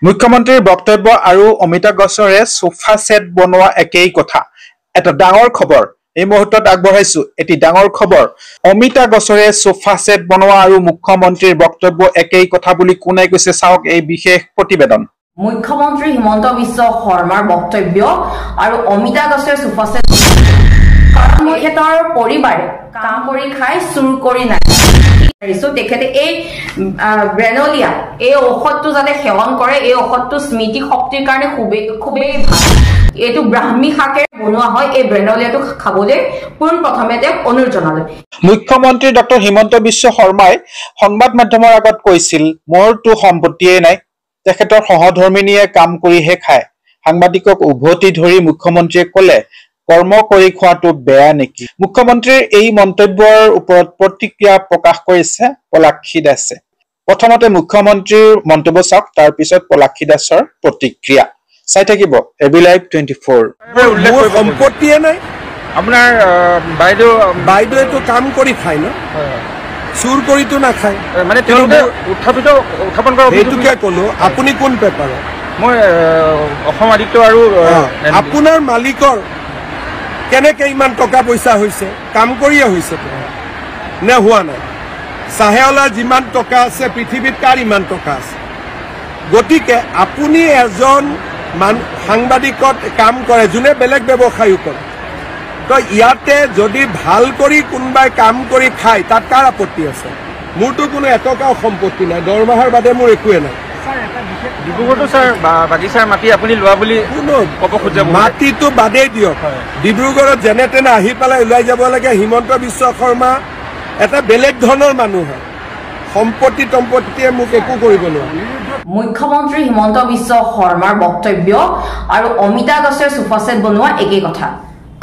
মুখ্যমন্ত্ৰীৰ বক্তব্য আৰু অমিতা গছৰে সোফা সেট বনোৱা একেই কথা। এটা ডাঙৰ খবৰ এই মুহূৰ্তত আগবঢ়াইছো। এটি ডাঙৰ খবৰ, অমিতা গছৰে সোফা সেট বনোৱা আৰু মুখ্যমন্ত্ৰীৰ বক্তব্য একেই কথা বুলি কোনে কৈছে চাওক এই বিশেষ প্ৰতিবেদন। মুখ্যমন্ত্ৰী হিমন্ত বিশ্ব শৰ্মাৰ বক্তব্য আৰু অমিতা গছৰে সোফা সেট তেখেতৰ পৰিবাৰে কাম কৰি খাই চুৰ কৰি নাই। তেখেতে এই ব্ৰেনলিয়া এই ঔষধটো যাতে সেৱন কৰে, এই ঔষধটো স্মৃতি শক্তিৰ কাৰণে খুবেই ভাল। এইটো ব্ৰাহ্মী শাকেৰে বনোৱা হয়। এই ব্ৰেনলিয়াটো খাবলৈ পোনপ্ৰথমে তেওঁক অনুৰোধ জনালে। মুখ্যমন্ত্ৰী ডক্টৰ হিমন্ত বিশ্ব শৰ্মাই সংবাদ মাধ্যমৰ আগত কৈছিল, মোৰতো সম্পত্তিয়ে নাই, তেখেতৰ সহধৰ্মিনীয়ে কাম কৰিহে খায়। সাংবাদিকক উভতি ধৰি মুখ্যমন্ত্ৰীয়ে কলে, কৰ্ম কৰি খোৱাটো বেয়া নেকি? মুখ্যমন্ত্ৰীৰ এই মন্তব্যৰ ওপৰত প্ৰতিক্ৰিয়া প্ৰকাশ কৰিছে পলাক্ষী দাসে। প্ৰথমতে মুখ্যমন্ত্ৰীৰ মন্তব্য চাওক, তাৰ পিছত পলাক্ষী দাসৰ প্ৰতিক্ৰিয়া চাই থাকিব এবি লাইভ 24। সম্পত্তিয়ে নাই আপোনাৰ বাইদেউ এইটো কাম কৰি খায় ন, চুৰ কৰিতো নাখায়। মানে উত্থাপন কৰা সেইটোকে কলো। আপুনি কোন পেপাৰত? মই অসম আদিত্য। আৰু আপোনাৰ মালিকৰ কেনেকে ইমান টকা পইচা হৈছে? কাম কৰিয়ে হৈছে নে হোৱা নাই? চাহেৱালাৰ যিমান টকা আছে পৃথিৱীত কাৰ ইমান টকা আছে? গতিকে আপুনি এজন সাংবাদিকত কাম কৰে যোনে বেলেগ ব্যৱসায়ো কৰে, তো ইয়াতে যদি ভাল কৰি কোনোবাই কাম কৰি খায় তাত কাৰ আপত্তি আছে? মোৰতো কোনো এটকাও সম্পত্তি নাই, দৰমহাৰ বাদে মোৰ একোৱে নাই। ডিব্ৰুগড়তো ছাৰ বাগিচাৰ মাটি আপুনি লোৱা বুলি ক'ব খোজে। মাটিটো বাদেই দিয়ক, ডিব্ৰুগড়ত যেনে তেনে আহি পেলাই ওলাই যাব লাগে। হিমন্ত বিশ্ব শৰ্মা এটা বেলেগ ধৰণৰ মানুহ হয়, সম্পত্তিয়ে মোক একো কৰিব নোৱাৰে। মুখ্যমন্ত্ৰী হিমন্ত বিশ্ব শৰ্মাৰ বক্তব্য আৰু অমিতা গছৰে সোফা সেট বনোৱা একেই কথা।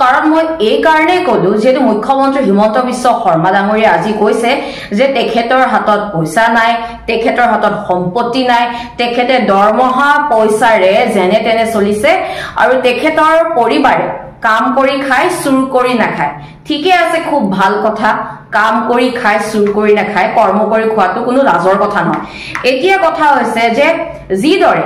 কাৰণ মই এই কাৰণেই কলো, যিহেতু মুখ্যমন্ত্ৰী হিমন্ত বিশ্ব শৰ্মা ডাঙৰীয়া আজি কৈছে যে তেখেতৰ হাতত পইচা নাই, তেখেতৰ হাতত সম্পত্তি নাই, তেখেতে দৰমহা পইচাৰে যেনে তেনে চলিছে আৰু তেখেতৰ পৰিবাৰে কাম কৰি খাই চুৰ কৰি নাখায়। ঠিকে আছে, খুব ভাল কথা। কাম কৰি খাই চুৰ কৰি নাখায়, কৰ্ম কৰি খোৱাটো কোনো লাজৰ কথা নহয়। এতিয়া কথা হৈছে যে যিদৰে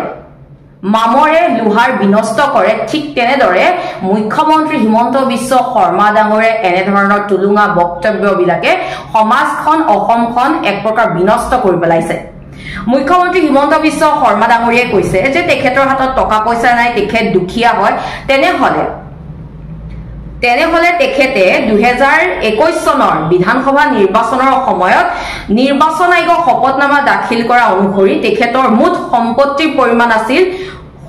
মামৰে লোহাৰ বিনষ্ট কৰে, ঠিক তেনেদৰে মুখ্যমন্ত্ৰী হিমন্ত বিশ্ব শৰ্মা ডাঙৰে এনেধৰণৰ টুলুঙা বক্তব্যবিলাকে সমাজখন অসমখন এক প্ৰকাৰ বিনষ্ট কৰি পেলাইছে। মুখ্যমন্ত্ৰী হিমন্ত বিশ্ব শৰ্মা ডাঙৰীয়াই কৈছে যে তেখেতৰ হাতত টকা পইচা নাই, তেখেত দুখীয়া হয়। তেনেহলে তেখেতে 2021 চনৰ বিধানসভা নিৰ্বাচনৰ সময়ত নিৰ্বাচন আয়োগক শপতনামা দাখিল কৰা অনুসৰি তেখেতৰ মুঠ সম্পত্তিৰ পৰিমাণ আছিল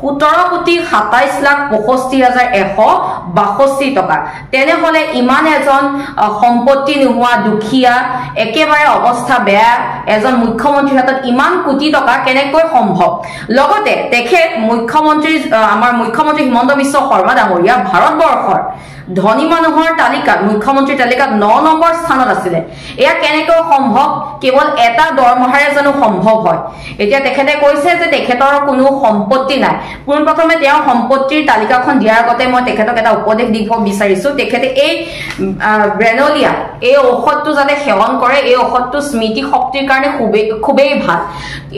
17,27,65,162 টকা। তেনেহলে ইমান এজন সম্পত্তি নোহোৱা দুখীয়া, একেবাৰে অৱস্থা বেয়া এজন মুখ্যমন্ত্ৰীৰ হাতত ইমান কোটি টকা কেনেকৈ সম্ভৱ? লগতে তেখেত আমাৰ মুখ্যমন্ত্ৰী হিমন্ত বিশ্ব শৰ্মা ডাঙৰীয়া ভাৰতবৰ্ষৰ ধনী মানুহৰ তালিকাত, মুখ্যমন্ত্ৰীৰ তালিকাত 9 নম্বৰ স্থানত আছিলে। এয়া কেনেকৈ সম্ভৱ? কেৱল এটা দৰমহাৰে জানো সম্ভৱ হয়? এতিয়া তেখেতে কৈছে যে তেখেতৰ কোনো সম্পত্তি নাই। পোনপ্ৰথমে তেওঁ সম্পত্তিৰ তালিকাখন দিয়াৰ আগতে মই তেখেতক এটা উপদেশ দিব বিচাৰিছো। তেখেতে এই ব্ৰেনলিয়া এই ঔষধটো যাতে সেৱন কৰে, এই ঔষধটো স্মৃতি শক্তিৰ কাৰণে খুবেই ভাল।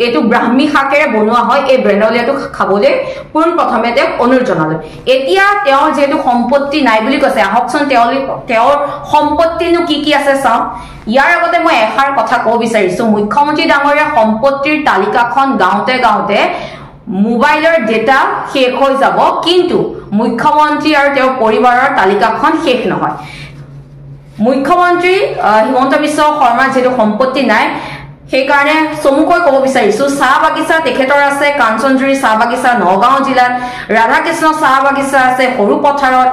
এইটো ব্ৰাহ্মী শাকেৰে বনোৱা হয়। এই ব্ৰেনলিয়াটো খাবলৈ পোনপ্ৰথমে তেওঁক অনুৰোধ জনালে। এতিয়া তেওঁৰ যিহেতু সম্পত্তি নাই বুলি কৈছে, আহকচোন তেওঁৰ সম্পত্তিনো কি কি আছে চাওঁ। ইয়াৰ আগতে মই এষাৰ কথা ক'ব বিচাৰিছো, মুখ্যমন্ত্ৰী ডাঙৰীয়া সম্পত্তিৰ তালিকাখন গাওঁতে গাওঁতে মোবাইলৰ ডেটা শেষ হৈ যাব, কিন্তু মুখ্যমন্ত্ৰী আৰু তেওঁৰ পৰিবাৰৰ তালিকাখন শেষ নহয়। মুখ্যমন্ত্ৰী হিমন্ত বিশ্ব শৰ্মাৰ যিহেতু সম্পত্তি নাই, সেইকাৰণে চমুকৈ ক'ব বিচাৰিছো, চাহ বাগিচা তেখেতৰ আছে কাঞ্চনজুৰি চাহ বাগিচা নগাঁও জিলাত, ৰাধাকৃষ্ণ চাহ বাগিচা আছে সৰু পথাৰত,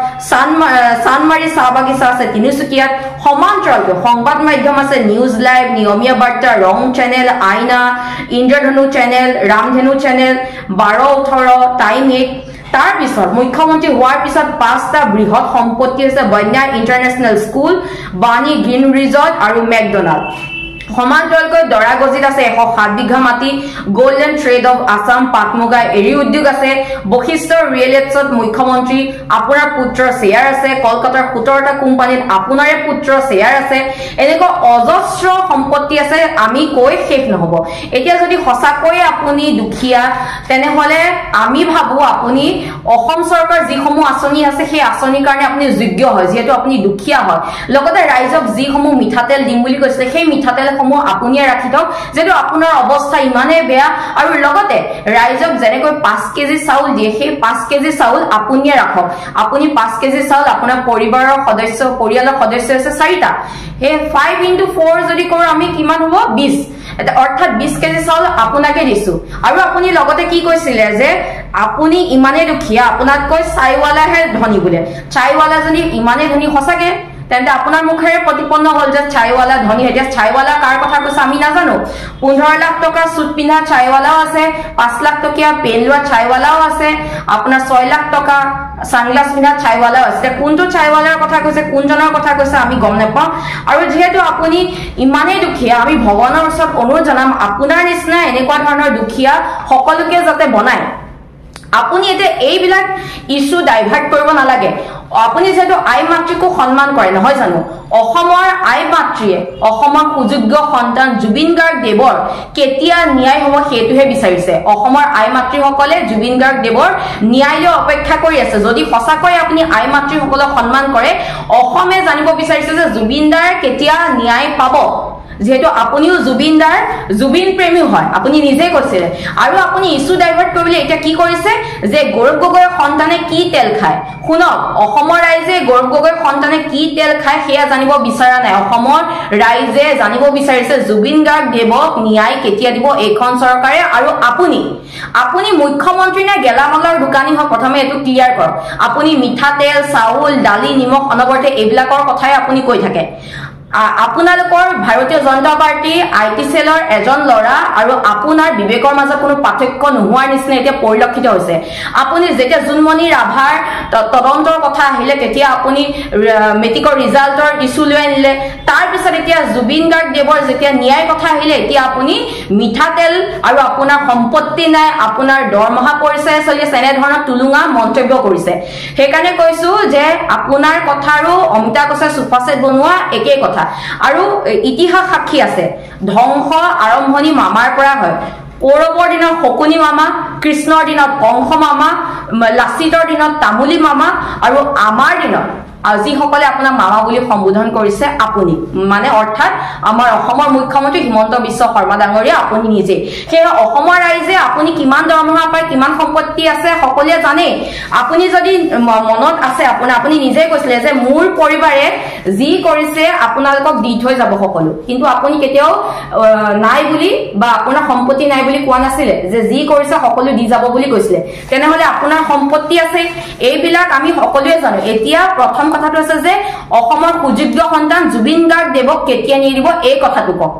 চানমাৰী চাহ বাগিচা আছে তিনিচুকীয়াত। সমান্তৰালকৈ সংবাদ মাধ্যম আছে নিউজ লাইভ, নিয়মীয়া বাৰ্তা, ৰং চেনেল, আইনা, ইন্দ্ৰধনু চেনেল, ৰামধেনু চেনেল, 12-18, টাইম 8। তাৰ পিছত মুখ্যমন্ত্ৰী হোৱাৰ পিছত 5টা বৃহৎ সম্পত্তি আছে বন্যা ইণ্টাৰনেশ্যনেল স্কুল, বাণী গ্ৰীণ ৰিজৰ্ট আৰু মেকডনাল্ড। সমান্তৰালকৈ দৰাগজিত আছে 107 বিঘা মাটি গোল্ডেন ট্ৰেড অফ আসাম পাটমুগা এৰি উদ্যোগ আছে বশিষ্ঠৰ ৰিয়েল এষ্টেটত মুখ্যমন্ত্ৰী আপোনাৰ পুত্ৰৰ শেয়াৰ আছে কলকাতাৰ 17টা কোম্পানীত আপোনাৰে পুত্ৰৰ শেয়াৰ আছে এনেকুৱা অজস্ৰ সম্পত্তি আছে আমি কৈ শেষ নহব এতিয়া যদি সঁচাকৈ আপুনি দুখিয়া তেনেহলে আমি ভাবো আপুনি অসম চৰকাৰ যিসমূহ আঁচনি আছে সেই আঁচনিৰ কাৰণে আপুনি যোগ্য হয় যেহেতু আপুনি দুখিয়া হয় লগতে ৰাইজক যিসমূহ মিঠাতেল দিম বুলি কৈছে সেই মিঠাতেলসমূহ আপুনিয়ে ৰাখি থওক যেহেতু আপোনাৰ অৱস্থা ইমানে বেয়া আৰু লগতে ৰাইজক যেনেকৈ 5 কেজি চাউল দিয়ে সেই 5 কেজি চাউল আপুনিয়ে ৰাখক আপুনি 5 কেজি চাউল আপোনাৰ পৰিয়ালৰ সদস্য আছে 4টা হে 5 * 4 যদি কৰো আমি কিমান হ'ব 20 অৰ্থাৎ 20 কেজি চাউল আপোনাকে দিছো আৰু আপুনি লগতে কি কৈছিলে যে আপুনি ইমানে দুখিয়া আপোনাতকৈ চাইৱালাহে ধনী বুলে চাইৱালা যদি ইমানে ধনী সঁচাকে তেন্তে আপোনাৰ মুখেৰে প্ৰতিপন্ন হল যে চাইৱালা ধনী এতিয়া চাইৱালা কাৰ কথা কৈছে আমি নাজানো 15 লাখ টকা সুট পিন্ধা চাইৱালাও আছে 5 লাখ টকীয়া পেন লোৱা চাইৱালাও আছে আপোনাৰ 6 লাখ টকা সানগ্লাস পিন্ধা চাইৱালাও আছে কোনটো চাইৱালাৰ কথা কৈছে কোনজনৰ কথা কৈছে আমি গম নাপাওঁ আৰু যেহেতু আপুনি ইমানে দুখিয়া আমি ভগৱানৰ ওচৰত অনুৰোধ জনাম আপোনাৰ নিচিনা এনেকুৱা ধৰণৰ দুখিয়া সকলোকে যাতে বনায় আপুনি এতে এইবিলাক ইস্যু ডাইভাৰ্ট কৰিব নালাগে আপুনি যেহেতু আই মাতৃকো সন্মান কৰে নহয় জানো অসমৰ আই মাতৃয়ে অসমৰ সুযোগ্য সন্তান জুবিন গাৰ্গ দেৱৰ কেতিয়া ন্যায় হ'ব হেতুহে বিচাৰিছে অসমৰ আই মাতৃসকলে জুবিন গাৰ্গ দেৱৰ ন্যায়লৈ অপেক্ষা কৰি আছে যদি সঁচাকৈ আপুনি আই মাতৃসকলক সন্মান কৰে অসমে জানিব বিচাৰিছে যে জুবিন দাৰ কেতিয়া ন্যায় পাব যেহেতু আপুনিও জুবিন প্ৰেমী হয় আপুনি নিজে কৈছিল আৰু আপুনি ইস্যু ডাইভাৰ্ট কৰিবলৈ এটা কি কৰিছে যে গৌৰৱ গগৈৰ সন্তানে কি তেল খায় শুনক অসমৰ ৰাইজে গৌৰৱ গগৈৰ সন্তানে কি তেল খায় সেয়া জানিব বিচৰা নাই অসমৰ ৰাইজে জানিব বিচাৰিছে জুবিন গাৰ্গ দেৱক ন্যায় কেতিয়া দিব এইখন চৰকাৰে আৰু আপুনি মুখ্যমন্ত্ৰী নে গেলামালৰ দোকানী হয় প্ৰথমে এটো ক্লিয়াৰ কৰক আপুনি মিঠা তেল চাউল দালি নিমখ অনবৰতে এইবিলাকৰ কথাই আপুনি কৈ থাকে আপোনালোকৰ ভাৰতীয় জনতা পাৰ্টি আইটি সেলৰ এজন লৰা আৰু আপোনাৰ বিবেকৰ মাজত কোনো পাৰ্থক্য নোহোৱাৰ নিচিনা এতিয়া পৰিলক্ষিত হৈছে আপুনি যেতিয়া জুনমণি ৰাভাৰ তদন্তৰ কথা আহিলে তেতিয়া আপুনি মেট্ৰিকৰ ৰিজাল্টৰ ইস্যু লৈ আনিলে তাৰ পিছত এতিয়া জুবিন গাৰ্গ দেৱৰ যেতিয়া ন্যায় কথা আহিলে এতিয়া আপুনি মিঠাতেল আৰু আপোনাৰ সম্পত্তি নাই আপোনাৰ দৰমহা পৰিচয় চলি আছে এনে ধৰণৰ তুলুঙা মন্তব্য কৰিছে সেইকাৰণে কৈছো যে আপোনাৰ কথা আৰু অমিতা কোচে সুপাছেট বনোৱা একেই কথা আৰু ইতিহাস সাক্ষী আছে ধ্বংস আৰম্ভণি মামাৰ পৰা হয় কৌৰৱৰ দিনত শকুনি মামা কৃষ্ণৰ দিনত কংস মামা লাচিতৰ দিনত তামুলী মামা আৰু আমাৰ দিনত যিসকলে আপোনাক মামা বুলি সম্বোধন কৰিছে আপুনি মানে অৰ্থাৎ আমাৰ অসমৰ মুখ্যমন্ত্ৰী হিমন্ত বিশ্ব শৰ্মা ডাঙৰীয়া আপুনি নিজে সেই অসমৰ ৰাইজে আপুনি কিমান দৰমহা পায় কিমান সম্পত্তি আছে সকলোৱে জানে আপুনি যদি মনত আছে আপুনি নিজে কৈছিলে যে মোৰ পৰিবাৰে যি কৰিছে আপোনালোকক দি থৈ যাব সকলো কিন্তু আপুনি কেতিয়াও নাই বুলি বা আপোনাৰ সম্পত্তি নাই বুলি কোৱা নাছিলে যে যি কৰিছে সকলো দি যাব বুলি কৈছিলে তেনেহলে আপোনাৰ সম্পত্তি আছে এইবিলাক আমি সকলোৱে জানো এতিয়া প্ৰথম কথাটো আছে যে অসমৰ সুযোগ্য সন্তান জুবিন গাৰ্গ দেৱক কেতিয়া নিয়ে দিব এই কথাটো কওক